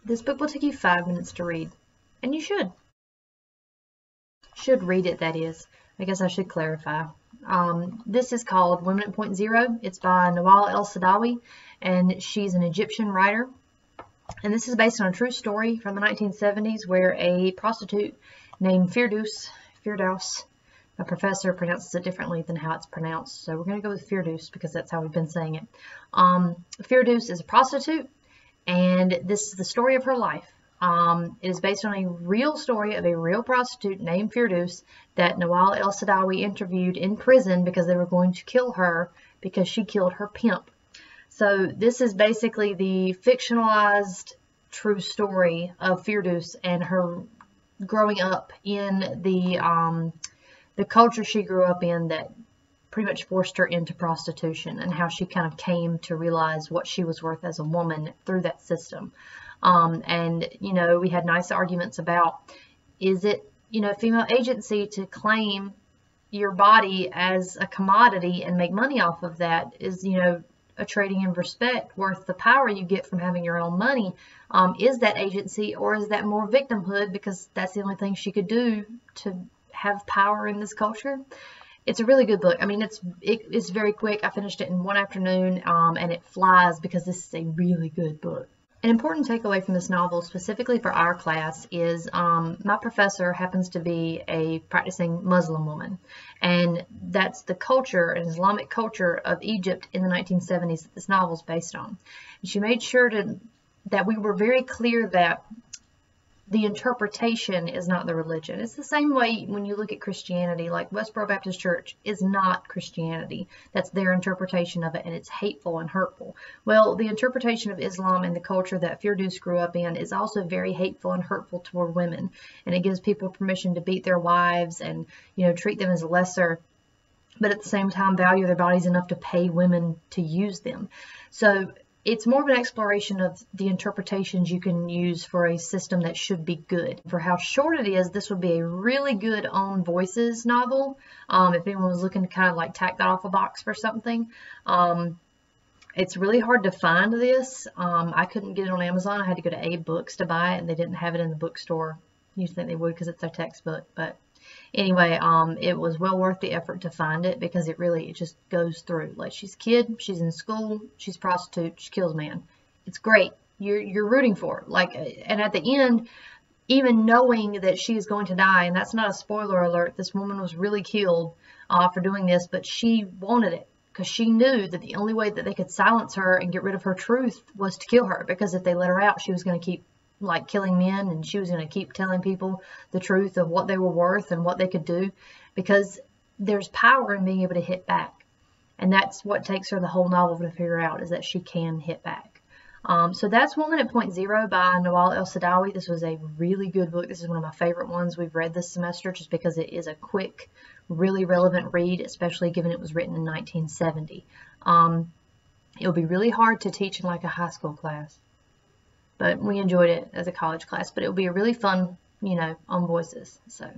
This book will take you 5 minutes to read, and you should. Should read it, that is. I guess I should clarify. This is called Women at Point Zero. It's by Nawal El-Saadawi, and she's an Egyptian writer. And this is based on a true story from the 1970s where a prostitute named Firdaus, my professor pronounces it differently than how it's pronounced, so we're going to go with Firdaus because that's how we've been saying it. Firdaus is a prostitute, and this is the story of her life. It is based on a real story of a real prostitute named Firdaus that Nawal El-Saadawi interviewed in prison because they were going to kill her because she killed her pimp. So this is basically the fictionalized true story of Firdaus and her growing up in the culture she grew up in that pretty much forced her into prostitution, and how she kind of came to realize what she was worth as a woman through that system. And, you know, we had nice arguments about, is it, you know, female agency to claim your body as a commodity and make money off of that? Is, you know, a trading in respect worth the power you get from having your own money? Is that agency, or is that more victimhood because that's the only thing she could do to have power in this culture? It's a really good book. I mean, it's very quick. I finished it in one afternoon, and it flies because this is a really good book. An important takeaway from this novel, specifically for our class, is my professor happens to be a practicing Muslim woman, and that's the culture, an Islamic culture of Egypt in the 1970s that this novel is based on. And she made sure that we were very clear that the interpretation is not the religion. It's the same way when you look at Christianity, like Westboro Baptist Church is not Christianity. That's their interpretation of it, and it's hateful and hurtful. Well, the interpretation of Islam and the culture that Firdaus grew up in is also very hateful and hurtful toward women, and it gives people permission to beat their wives and, you know, treat them as lesser, but at the same time value their bodies enough to pay women to use them. So it's more of an exploration of the interpretations you can use for a system that should be good. For how short it is, this would be a really good own voices novel. If anyone was looking to kind of like tack that off a box for something. It's really hard to find this. I couldn't get it on Amazon. I had to go to Abe Books to buy it, and they didn't have it in the bookstore. You'd think they would because it's a textbook, but anyway, it was well worth the effort to find it because it just goes through. Like, she's a kid, she's in school, she's a prostitute, she kills a man. It's great. You're rooting for her. Like, and at the end, even knowing that she is going to die, and that's not a spoiler alert, this woman was really killed for doing this, but she wanted it because she knew that the only way that they could silence her and get rid of her truth was to kill her, because if they let her out, she was going to keep like killing men, and she was going to keep telling people the truth of what they were worth and what they could do, because there's power in being able to hit back. And that's what takes her the whole novel to figure out, is that she can hit back. So that's Woman at Point Zero by Nawal El-Saadawi. This was a really good book. This is one of my favorite ones we've read this semester, just because it is a quick, really relevant read, especially given it was written in 1970. It'll be really hard to teach in like a high school class, but we enjoyed it as a college class. But it'll be a really fun, you know, on voices. So